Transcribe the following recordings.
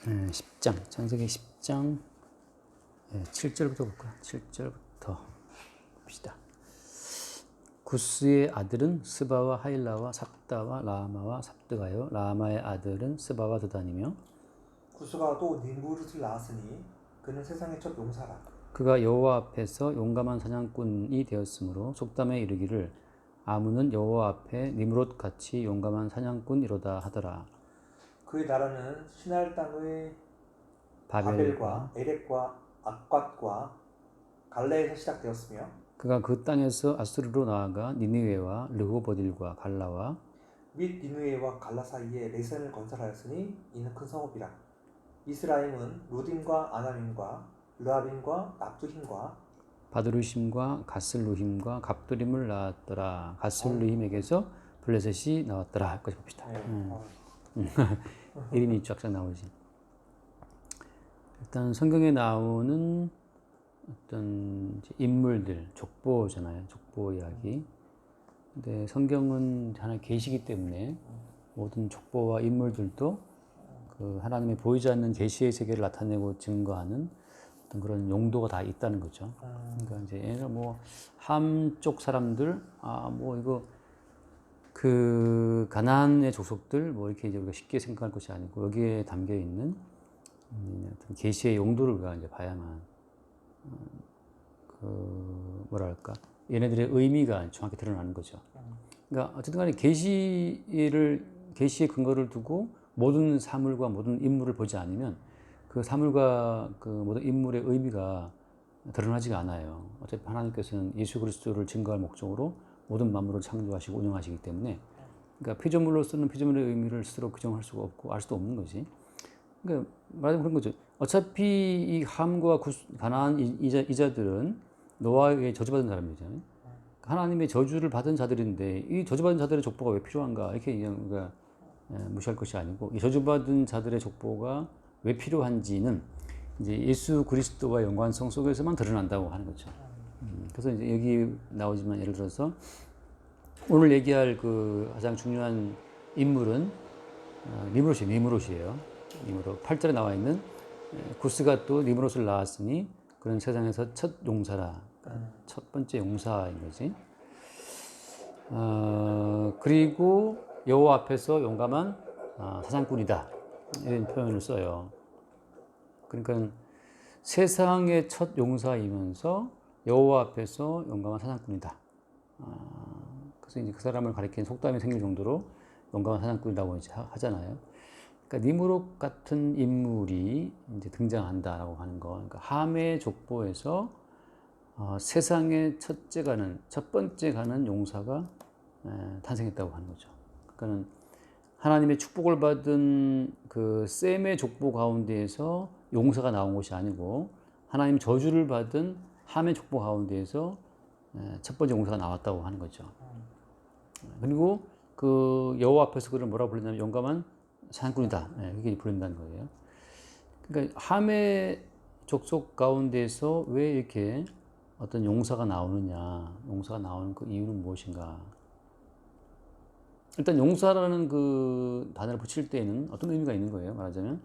10장, 창세기 10장 7절부터 볼까요? 7절부터 봅시다. 구스의 아들은 스바와 하일라와 삭다와 라마와 삽드가요. 라마의 아들은 스바와 드단이며 구스가 또 ним부릇을 낳았으니 그는 세상의 첫 용사라. 그가 여호와 앞에서 용감한 사냥꾼이 되었으므로 속담에 이르기를 아문은 여호와 앞에 니므롯 같이 용감한 사냥꾼이로다 하더라. 그의 나라는 시날 땅의 바벨과 바벨과 에렉과 악갓과 갈레에서 시작되었으며 그가 그 땅에서 아수르로 나아가 니느웨와 르호보딜과 갈라와 및 니누에와 갈라 사이에 레센을 건설하였으니 이는 큰 성읍이라. 이스라임은 루딘과 아나민과 르아빈과 납두힘과 바드루심과 가슬루힘과 갑두림을 낳았더라. 가슬루힘에게서 블레셋이 나왔더라. 여기까지 봅시다. 이름이 쫙쫙 나오지. 일단 성경에 나오는 어떤 인물들, 족보잖아요. 족보 이야기. 근데 성경은 하나의 계시이기 때문에 모든 족보와 인물들도 그 하나님의 보이지 않는 계시의 세계를 나타내고 증거하는 어떤 그런 용도가 다 있다는 거죠. 그러니까 이제 얘는 뭐 함쪽 사람들, 이거 그 가나안의 족속들 뭐 이렇게 이제 우리가 쉽게 생각할 것이 아니고 여기에 담겨 있는 어떤 계시의 용도를 우리가 이제 봐야만 그 뭐랄까 얘네들의 의미가 정확히 드러나는 거죠. 그러니까 어쨌든간에 계시의 근거를 두고 모든 사물과 모든 인물을 보지 않으면 그 사물과 그 모든 인물의 의미가 드러나지가 않아요. 어차피 하나님께서는 예수 그리스도를 증거할 목적으로 모든 만물을 창조하시고 운영하시기 때문에 그러니까 피조물로서는 피조물의 의미를 스스로 규정할 수가 없고 알 수도 없는 거지. 그러니까 말하자면 그런 거죠. 어차피 이 함과 가나안 이자들은 노아에게 저주받은 사람이잖아요. 하나님의 저주를 받은 자들인데 이 저주받은 자들의 족보가 왜 필요한가 이렇게 우리가 무시할 것이 아니고 이 저주받은 자들의 족보가 왜 필요한지는 이제 예수 그리스도와 연관성 속에서만 드러난다고 하는 거죠. 그래서 이제 여기 나오지만 예를 들어서 오늘 얘기할 그 가장 중요한 인물은 니므롯이에요. 니므롯 8절에 나와 있는 구스가 또 니므롯을 낳았으니 그런 세상에서 첫 용사라. 그러니까 첫 번째 용사인 거지. 그리고 여호와 앞에서 용감한 사냥꾼이다. 이런 표현을 써요. 그러니까 세상의 첫 용사이면서 여호와 앞에서 용감한 사냥꾼이다. 그래서 이제 그 사람을 가리키는 속담이 생길 정도로 용감한 사냥꾼이라고 이제 하잖아요. 그러니까 니므롯 같은 인물이 이제 등장한다라고 하는 거. 그러니까 함의 족보에서 세상의 첫 번째 가는 용사가 탄생했다고 하는 거죠. 그러니까는 하나님의 축복을 받은 그 셈의 족보 가운데에서 용사가 나온 것이 아니고 하나님 저주를 받은 함의 족보 가운데에서 첫 번째 용사가 나왔다고 하는 거죠. 그리고 그 여호와 앞에서 그를 뭐라 부르냐면 용감한 사냥꾼이다. 그렇게 부른다는 거예요. 그러니까 함의 족속 가운데서 왜 이렇게 어떤 용사가 나오느냐, 용사가 나오는 그 이유는 무엇인가? 일단 용사라는 그 단어를 붙일 때에는 어떤 의미가 있는 거예요. 말하자면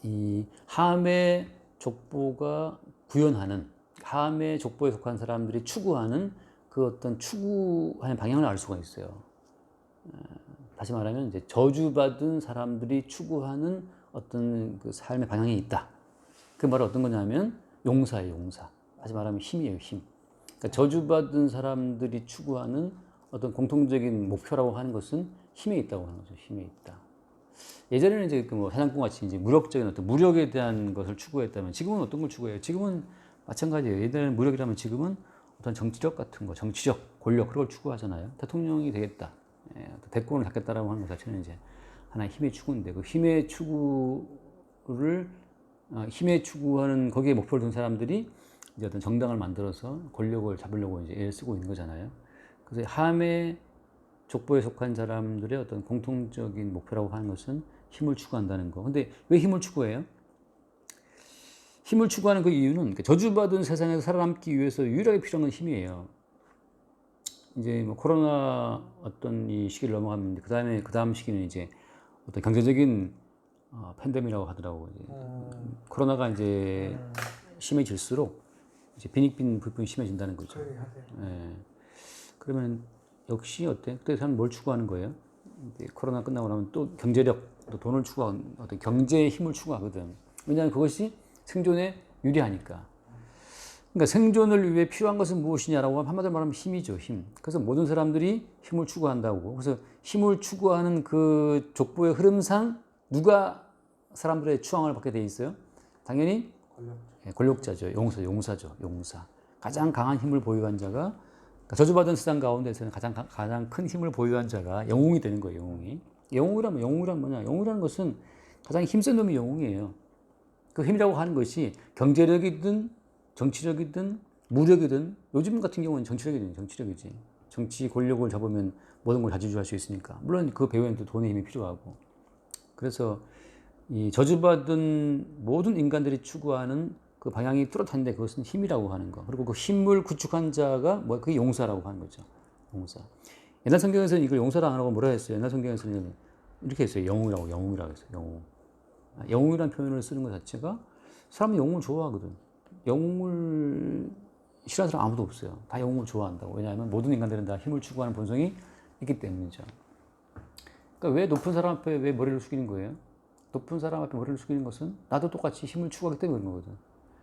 이 함의 족보가 구현하는 함의 족보에 속한 사람들이 추구하는 그 어떤 추구하는 방향을 알 수가 있어요. 다시 말하면 이제 저주받은 사람들이 추구하는 어떤 그 삶의 방향이 있다. 그 말은 어떤 거냐면 용사예요, 용사. 다시 말하면 힘이에요, 힘. 그러니까 저주받은 사람들이 추구하는 어떤 공통적인 목표라고 하는 것은 힘에 있다고 하는 거죠. 힘에 있다. 예전에는 이제 그 뭐 사냥꾼 같이 이제 무력적인 어떤 무력에 대한 것을 추구했다면 지금은 어떤 걸 추구해요? 지금은 마찬가지예요. 예전에는 무력이라면 지금은 어떤 정치력 같은 거, 정치적 권력 그런 걸 추구하잖아요. 대통령이 되겠다, 대권을 잡겠다라고 하는 것 자체는 이제 하나의 힘의 추구인데 그 힘의 추구하는 거기에 목표를 둔 사람들이 이제 어떤 정당을 만들어서 권력을 잡으려고 이제 애를 쓰고 있는 거잖아요. 그래서 함의 족보에 속한 사람들의 어떤 공통적인 목표라고 하는 것은 힘을 추구한다는 거. 근데 왜 힘을 추구해요? 힘을 추구하는 그 이유는 저주받은 세상에서 살아남기 위해서 유일하게 필요한 건 힘이에요. 이제 뭐 코로나 어떤 이 시기를 넘어가면 그 다음 시기는 이제 어떤 경제적인 팬데믹이라고 하더라고. 이제. 코로나가 이제 심해질수록 이제 빈익빈 불편이 심해진다는 거죠. 그래 하세요. 예. 그러면 역시 어때? 그때 사람 뭘 추구하는 거예요? 이제 코로나 끝나고 나면 또 경제력, 또 돈을 추구하는 어떤 경제의 힘을 추구하거든. 왜냐하면 그것이 생존에 유리하니까. 그러니까 생존을 위해 필요한 것은 무엇이냐라고 하면 한마디로 말하면 힘이죠, 힘. 그래서 모든 사람들이 힘을 추구한다고. 그래서 힘을 추구하는 그 족보의 흐름상 누가 사람들의 추앙을 받게 돼 있어요? 당연히 권력자죠. 용사죠. 용사. 가장 강한 힘을 보유한 자가 그러니까 저주받은 세상 가운데서는 가장 큰 힘을 보유한 자가 영웅이 되는 거예요. 영웅이. 영웅이란 뭐냐? 영웅이라는 것은 가장 힘센 놈이 영웅이에요. 그 힘이라고 하는 것이 경제력이든 정치력이든 무력이든 요즘 같은 경우는 정치력이지. 정치 권력을 잡으면 모든 걸 자주할 수 있으니까. 물론 그 배후에는 또 돈의 힘이 필요하고. 그래서 이 저주받은 모든 인간들이 추구하는 그 방향이 뚜렷한데 그것은 힘이라고 하는 거. 그리고 그 힘을 구축한 자가 그게 용사라고 하는 거죠. 용사. 옛날 성경에서는 이걸 용사라 안 하고 뭐라 했어요? 옛날 성경에서는 이렇게 했어요. 영웅이라고 했어요. 영웅. 영웅이라는 표현을 쓰는 것 자체가 사람이 영웅을 좋아하거든. 영웅을 싫어하는 사람 아무도 없어요. 다 영웅을 좋아한다고. 왜냐하면 모든 인간들은 다 힘을 추구하는 본성이 있기 때문이죠. 그러니까 왜 높은 사람 앞에 왜 머리를 숙이는 거예요? 높은 사람 앞에 머리를 숙이는 것은 나도 똑같이 힘을 추구하기 때문에 그런 거거든.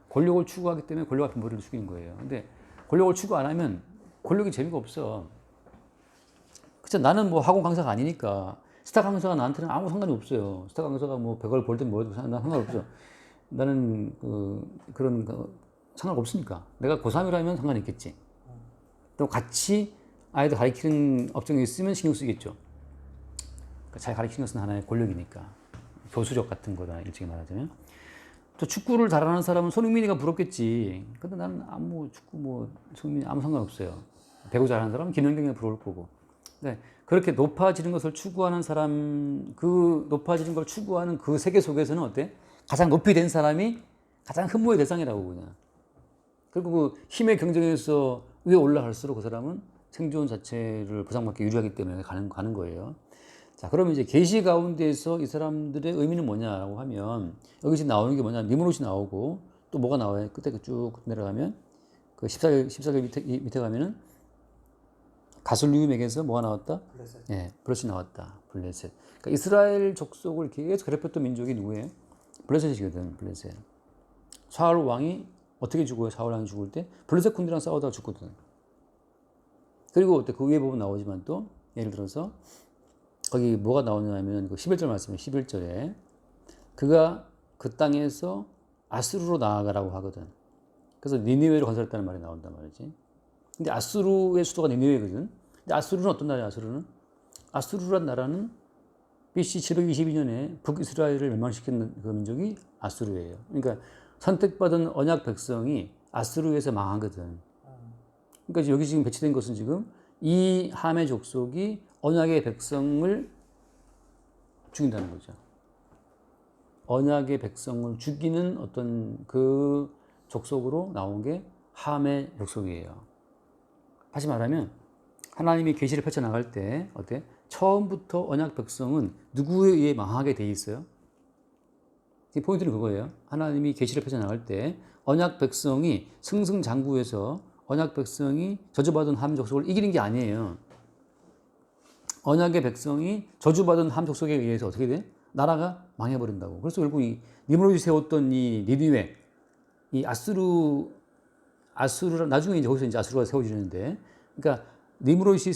권력을 추구하기 때문에 권력 앞에 머리를 숙이는 거예요. 근데 권력을 추구 안 하면 권력이 재미가 없어. 그쵸? 나는 뭐 학원 강사가 아니니까 스타 강사가 나한테는 아무 상관이 없어요. 스타 강사가 뭐 100을 벌든 뭐든 난 상관없어. 나는 그런 상관없으니까. 내가 고3이라면 상관이 있겠지. 또 같이 아이들 가르치는 업종에 있으면 신경 쓰겠죠. 그러니까 잘 가르치는 것은 하나의 권력이니까. 교수력 같은 거다, 일찍이 말하자면. 또 축구를 잘하는 사람은 손흥민이가 부럽겠지. 근데 나는 축구 손흥민이 아무 상관없어요. 배구 잘하는 사람은 김연경이 부러울 거고. 네, 그렇게 높아지는 것을 추구하는 사람, 그 높아지는 걸 추구하는 그 세계 속에서는 어때? 가장 높이 된 사람이 가장 흠모의 대상이라고 그냥. 그리고 그 힘의 경쟁에서 위에 올라갈수록 그 사람은 생존 자체를 보장받기 유리하기 때문에 가는 거예요. 자, 그러면 이제 계시 가운데에서 이 사람들의 의미는 뭐냐라고 하면 여기 지금 나오는 게 뭐냐? 니므롯이 나오고 또 뭐가 나와요? 끝에 쭉 내려가면 그 14절 밑에 가면은 가슬리움에게서 뭐가 나왔다? 블레셋. 예, 블레셋이 나왔다. 블레셋. 그러니까 이스라엘 족속을 계속 괴롭혔던 민족이 누구예요? 블레셋이거든. 블레셋. 사울 왕이 어떻게 죽어요? 사울 왕이 죽을 때 블레셋 군대랑 싸우다가 죽거든. 그리고 그 위에 보면 나오지만 또 예를 들어서 거기 뭐가 나오냐면 그 11절 말씀에 11절에 그가 그 땅에서 아수르로 나아가라고 하거든. 그래서 니느웨를 건설했다는 말이 나온단 말이지. 근데 아수르의 수도가 니느웨거든. 근데 아수르는 어떤 나라야? 아수르란 나라는 BC 722년에 북이스라엘을 멸망시킨 그 민족이 아수르예요. 그러니까 선택받은 언약 백성이 아수르에서 망하거든. 그러니까 여기 지금 배치된 것은 지금 이 함의 족속이 언약의 백성을 죽인다는 거죠. 언약의 백성을 죽이는 어떤 그 족속으로 나온 게 함의 족속이에요. 다시 말하면 하나님이 계시를 펼쳐나갈 때 어때? 처음부터 언약 백성은 누구에 의해 망하게 돼 있어요? 포인트는 그거예요. 하나님이 계시를 펼쳐나갈 때 언약 백성이 승승장구해서 언약 백성이 저주받은 함 족속을 이기는 게 아니에요. 언약의 백성이 저주받은 함 족속에 의해서 어떻게 돼? 나라가 망해버린다고. 그래서 결국 이 니므롯이 세웠던 이 니느웨, 이 아수르 나중에 이제 거기서 이제 아수르가 세워지는데, 그러니까 니므롯이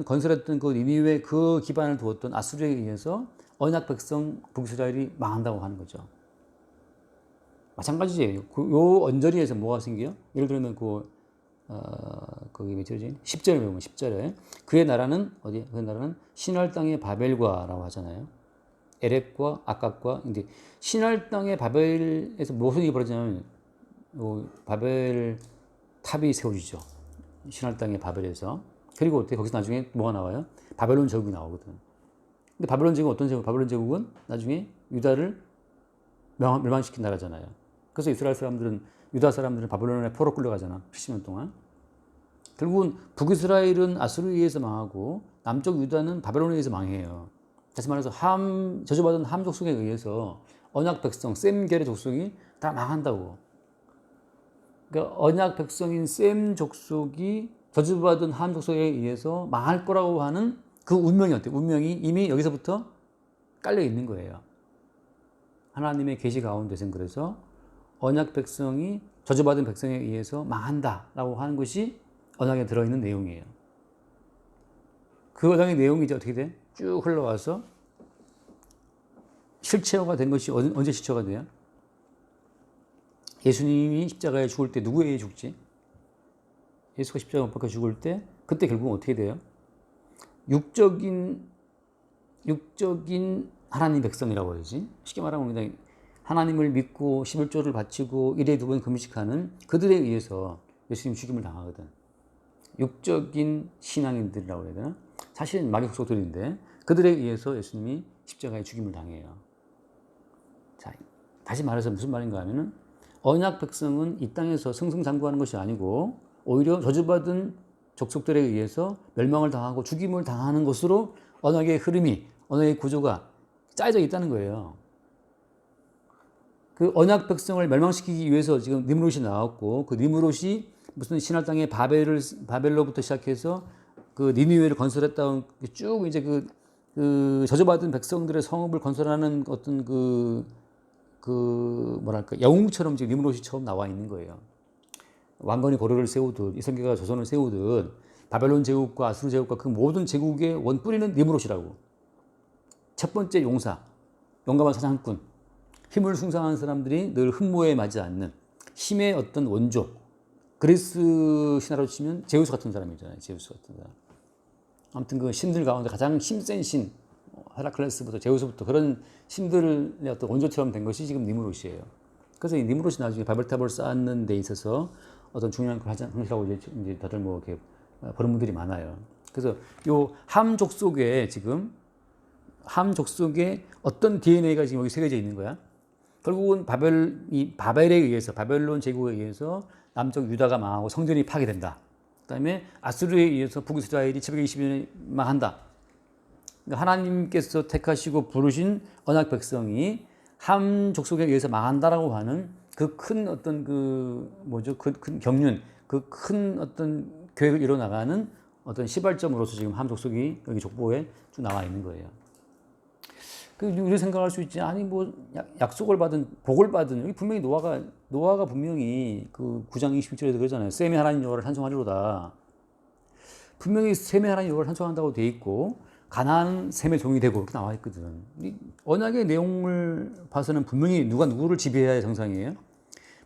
건설했던 그 니느웨 그 기반을 두었던 아수르에 의해서 언약 백성 북이스라엘이 망한다고 하는 거죠. 마찬가지예요. 요 언저리에서 뭐가 생겨요? 예를 들면 거기 뭐지? 10절에 보면 10절에 그의 나라는 어디? 그의 나라는 신할 땅의 바벨과라고 하잖아요. 에렉과 아깝과 근데 신할 땅의 바벨에서 무슨 일이 벌어지냐면 바벨 탑이 세워지죠. 신할 땅의 바벨에서. 그리고 어때? 거기서 나중에 뭐가 나와요? 바벨론 제국이 나오거든. 근데 바벨론 제국은 어떤 제국? 바벨론 제국은 나중에 유다를 멸망시킨 나라잖아요. 그래서 이스라엘 사람들은 유다 사람들은 바벨론에 포로 끌려가잖아. 70년 동안. 결국은 북이스라엘은 아수르에 의해서 망하고 남쪽 유다는 바벨론에 의해서 망해요. 다시 말해서 저주받은 함 족속에 의해서 언약 백성, 셈 계열의 족속이 다 망한다고. 그러니까 언약 백성인 셈 족속이 저주받은 함 족속에 의해서 망할 거라고 하는 그 운명이 어때요? 운명이 이미 여기서부터 깔려 있는 거예요. 하나님의 계시 가운데서는 그래서 언약 백성이 저주받은 백성에 의해서 망한다라고 하는 것이 언약에 들어있는 내용이에요. 그 언약의 내용이 이제 어떻게 돼? 쭉 흘러와서 실체화가 된 것이 언제 실체화가 돼요? 예수님이 십자가에 죽을 때 누구에게 죽지? 예수가 십자가에 못 박혀 죽을 때 그때 결국은 어떻게 돼요? 육적인 하나님 백성이라고 해야지. 쉽게 말하면 그냥 하나님을 믿고 11조를 바치고 1회 2번 금식하는 그들에 의해서 예수님 죽임을 당하거든. 육적인 신앙인들이라고 해야 되나? 사실은 마귀 속속들인데 그들에 의해서 예수님이 십자가에 죽임을 당해요. 자, 다시 말해서 무슨 말인가 하면은 언약 백성은 이 땅에서 승승장구하는 것이 아니고 오히려 저주받은 족속들에 의해서 멸망을 당하고 죽임을 당하는 것으로 언약의 흐름이, 언약의 구조가 짜여져 있다는 거예요. 그 언약 백성을 멸망시키기 위해서 지금 니므롯이 나왔고 그 니므롯이 무슨 신할 땅의 바벨로부터 시작해서 그 니느웨를 건설했다고 쭉 이제 그 저주받은 백성들의 성읍을 건설하는 어떤 뭐랄까 영웅처럼 지금 니므롯이 처음 나와 있는 거예요. 왕건이 고려를 세우듯 이성계가 조선을 세우듯 바벨론 제국과 아수르 제국과 그 모든 제국의 원뿌리는 니므롯이라고. 첫 번째 용감한 사냥꾼, 힘을 숭상한 사람들이 늘 흠모에 맞지 않는 힘의 어떤 원조. 그리스 신화로 치면 제우스 같은 사람이잖아요. 제우스 같은 사람. 아무튼 그 신들 가운데 가장 힘센 신, 헤라클레스부터 제우스부터 그런 신들의 어떤 원조처럼 된 것이 지금 니므롯이에요. 그래서 이 니므롯이 나중에 바벨탑을 쌓는 데 있어서 어떤 중요한 걸 하시라고 이제 다들 뭐 이렇게 보는 분들이 많아요. 그래서 요 함족 속에 지금 함족 속에 어떤 DNA가 지금 여기 새겨져 있는 거야. 결국은 바벨에 의해서 바벨론 제국에 의해서 남쪽 유다가 망하고 성전이 파괴된다. 그다음에 아수르에 의해서 북이스라엘이 720년에 망한다. 그러니까 하나님께서 택하시고 부르신 언약 백성이 함 족속에 의해서 망한다라고 하는 그 큰 어떤 그 큰 경륜, 그 큰 어떤 계획을 이뤄나가는 어떤 시발점으로서 지금 함 족속이 여기 족보에 쭉 나와 있는 거예요. 우리 생각할 수 있지. 아니 뭐 약속을 받은 복을 받은 여기 분명히 노아가 분명히 그 9장 21절에도 그러잖아요. 셈의 하나님 여호와를 찬송하리로다. 분명히 셈의 하나님 여호와를 찬송한다고 돼 있고 가나안은 셈의 종이 되고 이렇게 나와 있거든. 이 언약의 내용을 봐서는 분명히 누가 누구를 지배해야 정상이에요.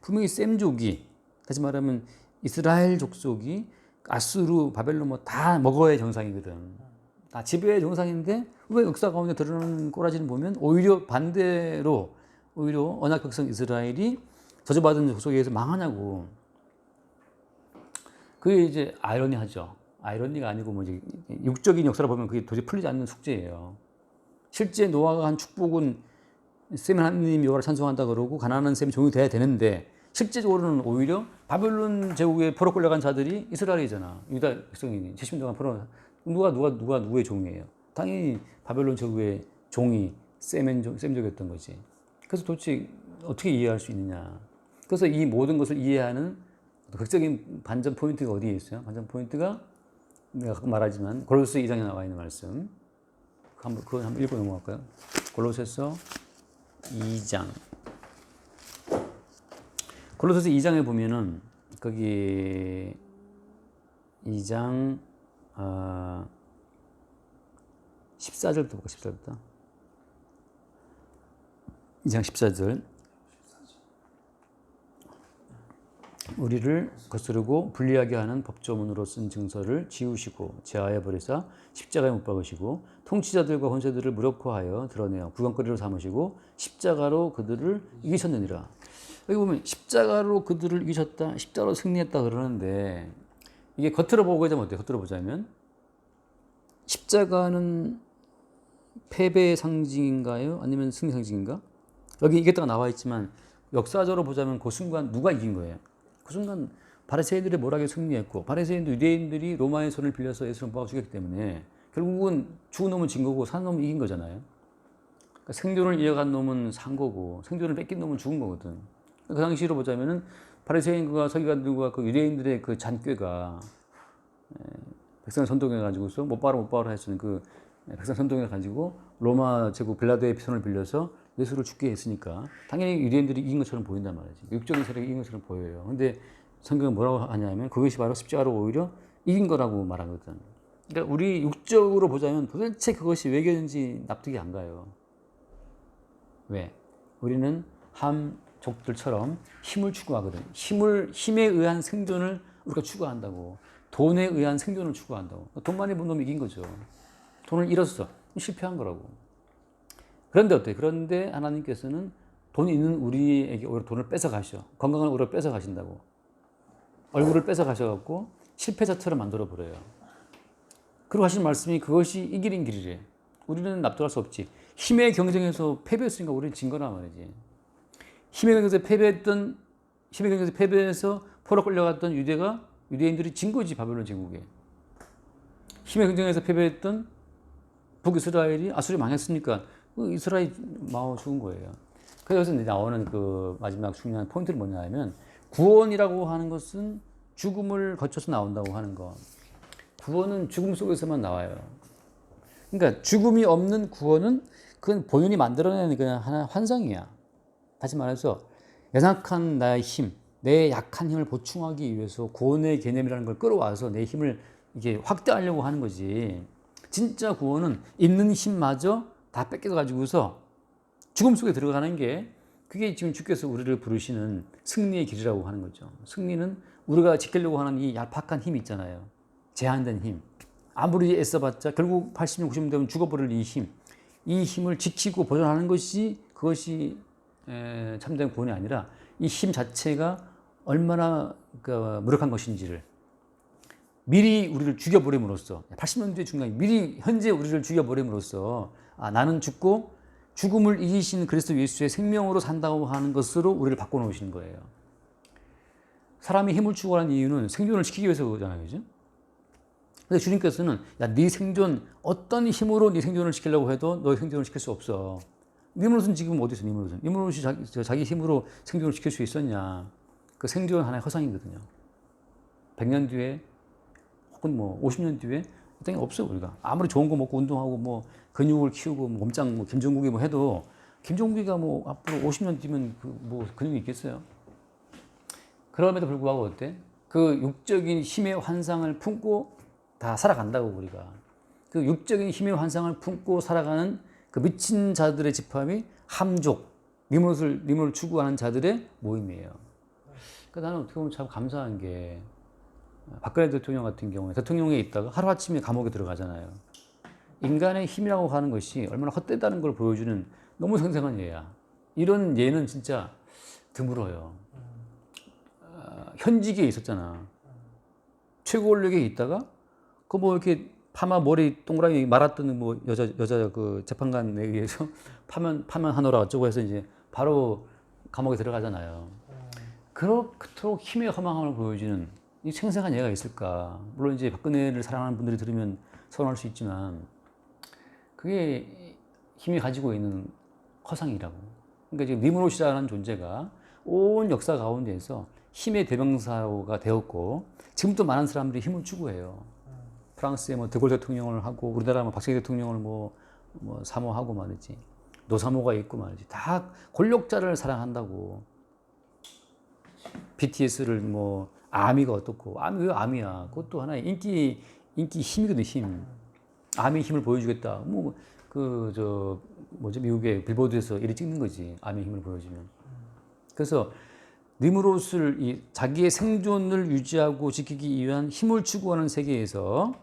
분명히 셈족이 다시 말하면 이스라엘 족속이 아수르, 바벨론 뭐 다 먹어야 정상이거든. 다 지배의 정상인데 왜 역사 가운데 드러나는 꼬라지는 보면 오히려 반대로 오히려 언약 백성 이스라엘이 저주받은 족속에 의해서 망하냐고. 그게 이제 아이러니하죠. 아이러니가 아니고 뭐 이제 육적인 역사를 보면 그게 도저히 풀리지 않는 숙제예요. 실제 노아가 한 축복은 셈 하나님 여호와를 찬송한다 그러고 가나안은 셈 종이 돼야 되는데 실제적으로는 오히려 바벨론 제국에 포로 끌려간 자들이 이스라엘이잖아. 유다 백성이니 70년 동안 포로 누가 누구의 종이에요? 당연히 바벨론 제국의 종이 셈족이었던 거지. 그래서 도대체 어떻게 이해할 수 있느냐? 그래서 이 모든 것을 이해하는 극적인 반전 포인트가 어디에 있어요? 반전 포인트가 내가 가끔 말하지만 골로새 2장에 나와 있는 말씀. 그거 한번 읽고 넘어갈까요? 골로새서 2장. 골로새서 2장에 보면은 거기 2장 14절부터 볼까? 14절부터. 2장 14절. 우리를 거스르고 불리하게 하는 법조문으로 쓴 증서를 지우시고 제하여 버리사 십자가에 못 박으시고 통치자들과 권세들을 무력화하여 드러내어 구경거리로 삼으시고 십자가로 그들을 이기셨느니라. 여기 보면 십자가로 그들을 이기셨다, 십자가로 승리했다 그러는데 이게 겉으로 보자면 어때요? 겉으로 보자면 십자가는 패배의 상징인가요? 아니면 승리 상징인가? 여기 이겼다가 나와 있지만 역사적으로 보자면 그 순간 누가 이긴 거예요? 그 순간 바리새인들의 모락에 승리했고 바리새인도 유대인들이 로마의 손을 빌려서 예수를 뽑아 죽였기 때문에 결국은 죽은 놈은 진 거고 산 놈은 이긴 거잖아요. 그러니까 생존을 이어간 놈은 산 거고 생존을 뺏긴 놈은 죽은 거거든. 그 당시로 보자면은 바리새인과 서기관들과 그 유대인들의 그 잔꾀가 백성을 선동해 가지고서 못 박아라 했으니 그 백성 선동해 가지고 로마 제국 빌라도의 손을 빌려서 예수를 죽게 했으니까 당연히 유대인들이 이긴 것처럼 보인단 말이지. 육적인 세력이 이긴 것처럼 보여요. 근데 성경은 뭐라고 하냐면 그것이 바로 십자가로 오히려 이긴 거라고 말하거든. 그러니까 우리 육적으로 보자면 도대체 그것이 왜 이겼는지 납득이 안 가요. 왜? 우리는 함족들처럼 힘을 추구하거든. 힘에 의한 생존을 우리가 추구한다고. 돈에 의한 생존을 추구한다고. 돈 많이 번 놈이 이긴 거죠. 돈을 잃었어. 실패한 거라고. 그런데 어때? 그런데 하나님께서는 돈이 있는 우리에게 오히려 돈을 뺏어 가셔. 건강을 오히려 뺏어 가신다고. 얼굴을 뺏어 가셔갖고 실패자처럼 만들어 버려요. 그리고 하시는 말씀이 그것이 이 길인 길이래. 우리는 납득할 수 없지. 힘의 경쟁에서 패배했으니까 우리는 진 거란 말이지. 힘의 경쟁에서 패배해서 포로 끌려갔던 유대인들이 진 거지, 바벨론 제국에. 힘의 경쟁에서 패배했던 북이스라엘이 아수리 망했으니까 이스라엘이 망하고 죽은 거예요. 그래서 나오는 그 마지막 중요한 포인트는 뭐냐면 구원이라고 하는 것은 죽음을 거쳐서 나온다고 하는 거. 구원은 죽음 속에서만 나와요. 그러니까 죽음이 없는 구원은 그건 본인이 만들어내는 그냥 하나의 환상이야. 다시 말해서 연약한 나의 힘, 내 약한 힘을 보충하기 위해서 구원의 개념이라는 걸 끌어와서 내 힘을 이게 확대하려고 하는 거지. 진짜 구원은 있는 힘마저 다 뺏겨가지고서 죽음 속에 들어가는 게 그게 지금 주께서 우리를 부르시는 승리의 길이라고 하는 거죠. 승리는 우리가 지키려고 하는 이 얄팍한 힘이 있잖아요. 제한된 힘. 아무리 애써봤자 결국 80년, 90년 되면 죽어버릴 이 힘. 이 힘을 지키고 보존하는 것이 그것이 참된 구원이 아니라 이 힘 자체가 얼마나 무력한 것인지를 미리 우리를 죽여버림으로써 80년 뒤에 중요한 미리 현재 우리를 죽여버림으로써 나는 죽고 죽음을 이기신 그리스도 예수의 생명으로 산다고 하는 것으로 우리를 바꿔놓으시는 거예요. 사람이 힘을 추구하는 이유는 생존을 시키기 위해서잖아요. 그죠? 근데 주님께서는 네 생존 어떤 힘으로 네 생존을 시키려고 해도 너의 생존을 시킬 수 없어. 니무롯은 지금 어디 있어? 니무롯이 자기 힘으로 생존을 시킬 수 있었냐? 그 생존은 하나의 허상이거든요. 100년 뒤에 혹은 50년 뒤에 이 땅에 없어요. 우리가 아무리 좋은 거 먹고 운동하고 근육을 키우고 몸짱 김종국이 해도 김종국이가 앞으로 50년 뒤면 근육이 있겠어요? 그럼에도 불구하고 어때? 그 육적인 힘의 환상을 품고 다 살아간다고 우리가. 그 육적인 힘의 환상을 품고 살아가는 그 미친 자들의 집합이 함족, 니무롯을 추구하는 자들의 모임이에요. 그러니까 나는 어떻게 보면 참 감사한 게 박근혜 대통령 같은 경우에 대통령에 있다가 하루아침에 감옥에 들어가잖아요. 인간의 힘이라고 하는 것이 얼마나 헛되다는 걸 보여주는 너무 생생한 예야. 이런 예는 진짜 드물어요. 현직에 있었잖아. 최고 권력에 있다가 이렇게 파마 머리 동그라미 말았던 여자 그 재판관에 의해서 파면하노라 어쩌고 해서 이제 바로 감옥에 들어가잖아요. 그렇도록 힘의 허망함을 보여주는 이 생생한 예가 있을까? 물론 이제 박근혜를 사랑하는 분들이 들으면 서운할 수 있지만 그게 힘이 가지고 있는 허상이라고. 그러니까 지금 니무롯이라는 존재가 온 역사 가운데에서 힘의 대명사가 되었고 지금도 많은 사람들이 힘을 추구해요. 프랑스에 드골 대통령을 하고 우리나라 박정희 대통령을 사모하고 말이지. 노사모가 있고 말이지. 다 권력자를 사랑한다고. BTS를 아미가 어떻고. 아미 왜 아미야? 그것도 하나의 인기 힘이거든, 힘. 아미 힘을 보여주겠다. 미국의 빌보드에서 1위 찍는 거지. 아미 힘을 보여주면. 그래서 니무롯을 자기의 생존을 유지하고 지키기 위한 힘을 추구하는 세계에서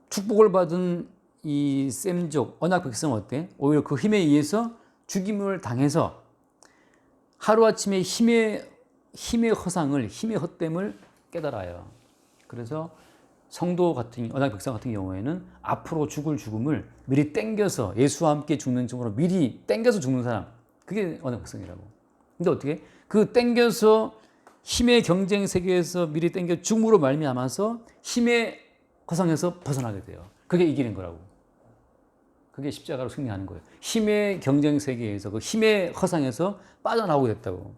축복을 받은 이 셈족, 언약 백성 어때? 오히려 그 힘에 의해서 죽임을 당해서 하루아침에 힘의 허상을, 힘의 헛됨을 깨달아요. 그래서 성도 같은, 언약 백성 같은 경우에는 앞으로 죽을 죽음을 미리 땡겨서 예수와 함께 죽는 쪽으로 미리 땡겨서 죽는 사람. 그게 언약 백성이라고. 근데 어떻게? 그 땡겨서 힘의 경쟁 세계에서 미리 땡겨 죽음으로 말미암아서 힘의 허상에서 벗어나게 돼요. 그게 이기는 거라고. 그게 십자가로 승리하는 거예요. 힘의 경쟁 세계에서 그 힘의 허상에서 빠져나오게 됐다고.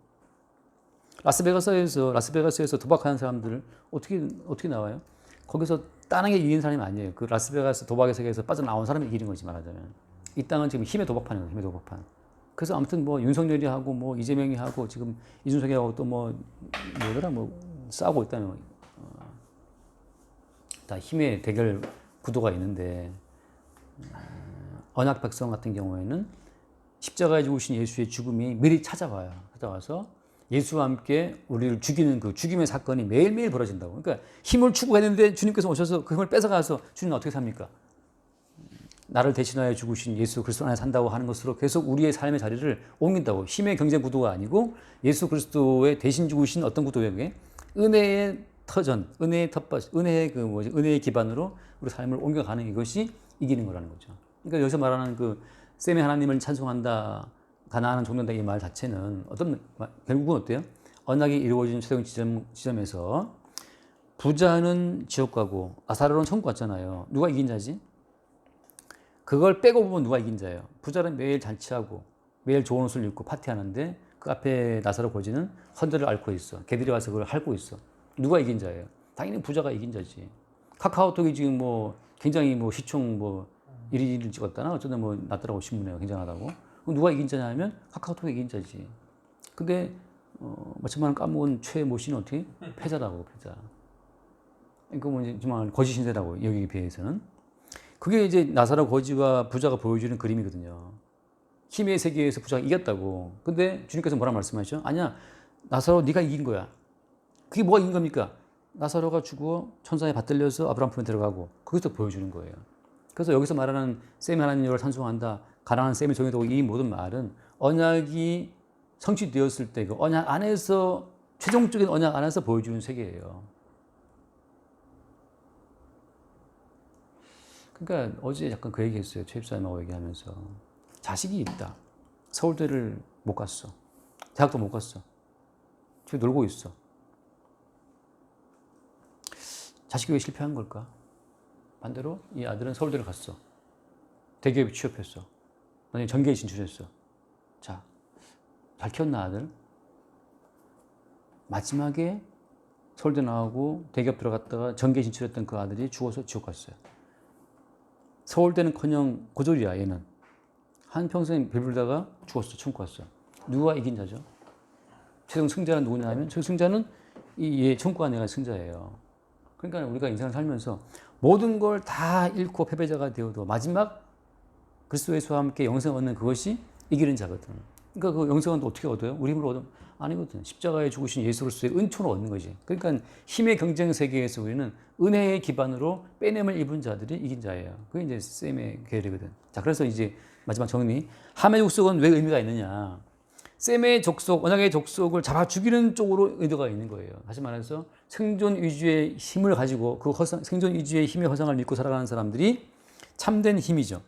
라스베가스에서 도박하는 사람들 어떻게 나와요? 거기서 다른 게 이기는 사람이 아니에요. 그 라스베가스 도박의 세계에서 빠져나온 사람이 이기는 거지 말하자면. 이 땅은 지금 힘의 도박판이에요. 힘의 도박판. 그래서 아무튼 뭐 윤석열이 하고 뭐 이재명이 하고 지금 이준석이 하고 또 뭐더라 싸우고 있다면 다 힘의 대결 구도가 있는데 언약 백성 같은 경우에는 십자가에 죽으신 예수의 죽음이 미리 찾아와요. 찾아와서 예수와 함께 우리를 죽이는 그 죽임의 사건이 매일매일 벌어진다고. 그러니까 힘을 추구했는데 주님께서 오셔서 그 힘을 뺏어가서 주님은 어떻게 삽니까? 나를 대신하여 죽으신 예수 그리스도 안에 산다고 하는 것으로 계속 우리의 삶의 자리를 옮긴다고. 힘의 경쟁 구도가 아니고 예수 그리스도의 대신 죽으신 어떤 구도에 은혜의 터전, 은혜의 텃밭, 은혜의 기반으로 우리 삶을 옮겨가는 이것이 이기는 거라는 거죠. 그러니까 여기서 말하는 그 셈의 하나님을 찬송한다, 가나안은 종된다 이 말 자체는 결국은 어때요? 언약이 이루어진 최종 지점에서 부자는 지옥 가고 아사로는 천국 갔잖아요. 누가 이긴 자지? 그걸 빼고 보면 누가 이긴 자예요? 부자는 매일 잔치하고 매일 좋은 옷을 입고 파티하는데 그 앞에 나사로 거지는 헌들을 앓고 있어. 개들이 와서 그걸 핥고 있어. 누가 이긴 자예요? 당연히 부자가 이긴 자지. 카카오톡이 지금 굉장히 시총 1위를 찍었다나 어쩌다 났더라고 신문에 굉장하다고. 누가 이긴 자냐면 카카오톡이 이긴 자지. 근데 마침만 까먹은 최모 씨는 어떻게? 패자라고 패자. 그러니까 정말 거짓 신세라고 여기에 비해서는. 그게 이제 나사로 거지와 부자가 보여주는 그림이거든요. 힘의 세계에서 부자가 이겼다고. 근데 주님께서 뭐라 말씀하시죠? 아니야, 나사로 네가 이긴 거야. 그게 뭐가 이긴 겁니까? 나사로가 죽어 천사에 받들려서 아브라함 품에 들어가고 그것도 보여주는 거예요. 그래서 여기서 말하는 셈이 하나님을 찬송한다, 가난한 셈이 종이 되고 이 모든 말은 언약이 성취되었을 때 그 언약 안에서 최종적인 언약 안에서 보여주는 세계예요. 그러니까 어제 약간 그 얘기했어요. 최입사님하고 얘기하면서 자식이 있다. 서울대를 못 갔어. 대학도 못 갔어. 집에 놀고 있어. 자식이 왜 실패한 걸까? 반대로 이 아들은 서울대를 갔어. 대기업에 취업했어. 나중에 전개에 진출했어. 자, 잘 키웠나 아들? 마지막에 서울대 나오고 대기업 들어갔다가 전개에 진출했던 그 아들이 죽어서 지옥 갔어요. 서울대는커녕 고졸이야 얘는. 한평생 배불다가 죽었어. 천국 갔어. 누가 이긴 자죠? 최종 승자는 누구냐 하면 최종 승자는 이 천국 간 애가 승자예요. 그러니까 우리가 인생을 살면서 모든 걸 다 잃고 패배자가 되어도 마지막 그리스도 예수와 함께 영생을 얻는 그것이 이기는 자거든. 그러니까 그 영생은 또 어떻게 얻어요? 우리 힘으로 얻어? 아니거든. 십자가에 죽으신 예수 그리스도의 은총을 얻는 거지. 그러니까 힘의 경쟁 세계에서 우리는 은혜의 기반으로 빼냄을 입은 자들이 이긴 자예요. 그게 이제 셈의 계열이거든. 자, 그래서 이제 마지막 정리. 함의 족속은 왜 의미가 있느냐? 셈의 족속, 언약의 족속을 잡아 죽이는 쪽으로 의도가 있는 거예요. 다시 말해서 생존 위주의 힘을 가지고 그 생존 위주의 힘의 허상을 믿고 살아가는 사람들이 참된 힘이죠.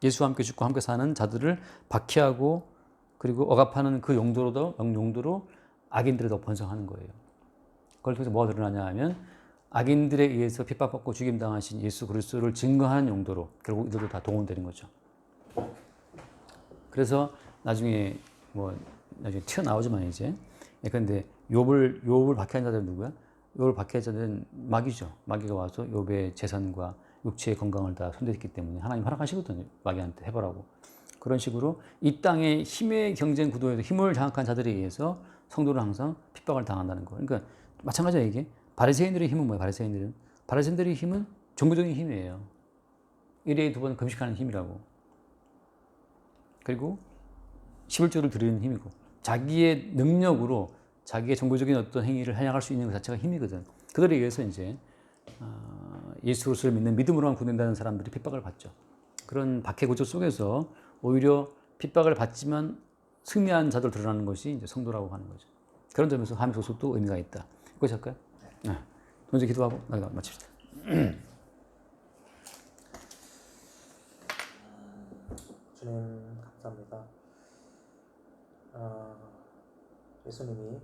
예수와 함께 죽고 함께 사는 자들을 박해하고 그리고 억압하는 그 용도로 악인들을 더 번성하는 거예요. 그걸 통해서 뭐가 드러나냐 하면 악인들에 의해서 핍박받고 죽임당하신 예수 그리스도를 증거하는 용도로 결국 이들도 다 동원되는 거죠. 그래서 나중에 튀어나오지만 이제 그런데 욥을 박해한 자들은 누구야? 욥을 박해한 자들은 마귀죠. 마귀가 와서 욥의 재산과 육체의 건강을 다 손대했기 때문에 하나님 허락하시거든요. 마귀한테 해보라고. 그런 식으로 이 땅의 힘의 경쟁 구도에서 힘을 장악한 자들에 의해서 성도는 항상 핍박을 당한다는 거. 그러니까 마찬가지야 이게. 바리새인들의 힘은 뭐예요? 바리새인들의 힘은 종교적인 힘이에요. 1회에 2번 금식하는 힘이라고. 그리고 11조를 드리는 힘이고 자기의 능력으로 자기의 종교적인 어떤 행위를 해나갈 수 있는 것 자체가 힘이거든. 그들에 의해서 이제 예수 그리스도를 믿는 믿음으로만 구원된다는 사람들이 핍박을 받죠. 그런 박해 구조 속에서 오히려 핍박을 받지만 승리한 자들 드러나는 것이 이제 성도라고 하는 거죠. 그런 점에서 함의 족속도 의미가 있다. 이것이 할까요? 네. 먼저 기도하고 마칩시다. 주님 감사합니다. 예수님이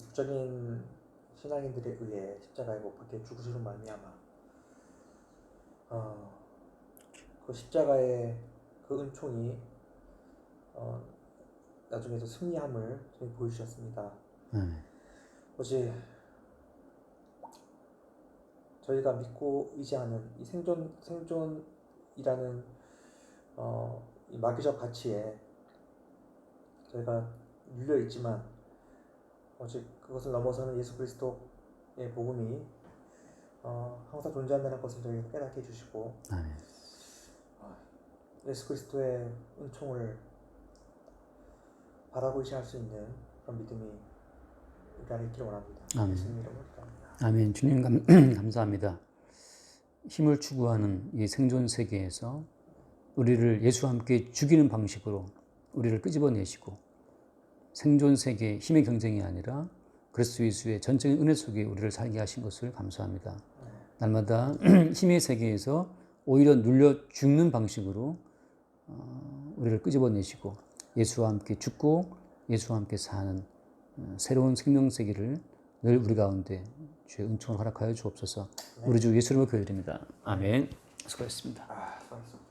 육적인 신앙인들에 의해 십자가에 못 박혀 죽으시는 말미암아 그 십자가의 그 은총이 나중에도 승리함을 저희 보여주셨습니다. 어제 저희가 믿고 의지하는 이 생존이라는 이 마귀적 가치에 저희가 눌려 있지만 오직 그것을 넘어서는 예수 그리스도의 복음이 항상 존재한다는 것을 저희가 깨닫게 해주시고 예수 그리스도의 은총을 바라고 의지할 수 있는 그런 믿음이 우리 안에 있기를 원합니다. 예수님 이름으로 기도합니다. 아멘. 주님 감사합니다. 힘을 추구하는 이 생존 세계에서 우리를 예수와 함께 죽이는 방식으로 우리를 끄집어내시고 생존 세계의 힘의 경쟁이 아니라 그리스도 예수의 전적인 은혜 속에 우리를 살게 하신 것을 감사합니다. 날마다 힘의 세계에서 오히려 눌려 죽는 방식으로 우리를 끄집어내시고 예수와 함께 죽고 예수와 함께 사는 새로운 생명 세계를 늘 우리 가운데 주의 은총을 허락하여 주옵소서. 우리 주 예수 이름으로 기도드립니다. 아멘. 수고하셨습니다. 수고하셨습니다.